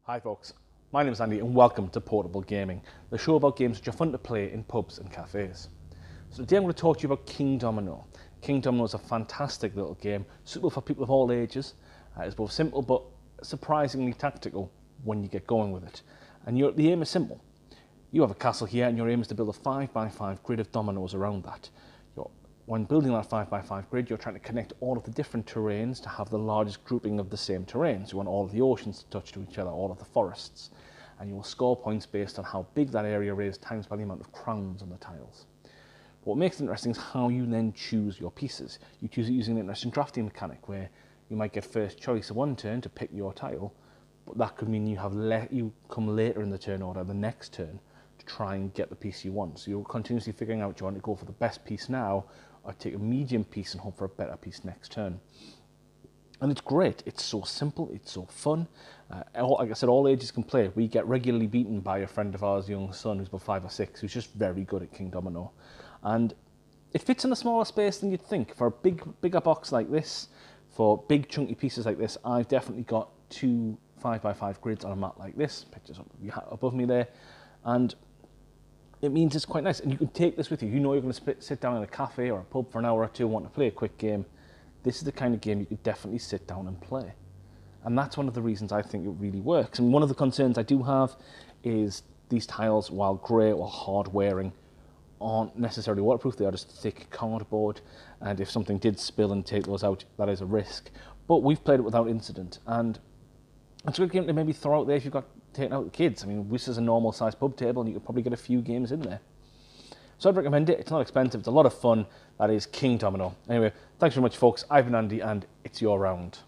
Hi folks, my name is Andy and welcome to Potable Gaming, the show about games which are fun to play in pubs and cafes. So today I'm going to talk to you about Kingdomino. Kingdomino is a fantastic little game, suitable for people of all ages. It's both simple but surprisingly tactical when you get going with it. And the aim is simple. You have a castle here and your aim is to build a 5x5 grid of dominoes around that. When building that 5x5 grid, you're trying to connect all of the different terrains to have the largest grouping of the same terrains. You want all of the oceans to touch to each other, all of the forests. And you will score points based on how big that area is times by the amount of crowns on the tiles. But what makes it interesting is how you then choose your pieces. You choose it using an interesting drafting mechanic where you might get first choice of one turn to pick your tile, but that could mean you come later in the turn order, the next turn, to try and get the piece you want. So you're continuously figuring out, do you want to go for the best piece now, or take a medium piece and hope for a better piece next turn. And it's great. It's so simple. It's so fun. Like I said, all ages can play. We get regularly beaten by a friend of ours, young son, who's about 5 or 6, who's just very good at Kingdomino. And it fits in a smaller space than you'd think. For a bigger box like this, for big chunky pieces like this, I've definitely got 2 5x5 grids on a mat like this. Pictures up above me there. And it means it's quite nice, and you can take this with you. You know you're going to sit down in a cafe or a pub for an hour or two, want to play a quick game. This is the kind of game you could definitely sit down and play. And that's one of the reasons I think it really works. And one of the concerns I do have is these tiles, while grey or hard wearing, aren't necessarily waterproof. They are just thick cardboard, and if something did spill and take those out, that is a risk. But we've played it without incident, and it's a good game to maybe throw out there if you've got taking out the kids. I mean, this is a normal sized pub table and you could probably get a few games in there. So I'd recommend it. It's not expensive. It's a lot of fun. That is Kingdomino. Anyway, thanks very much, folks. I've been Andy and it's your round.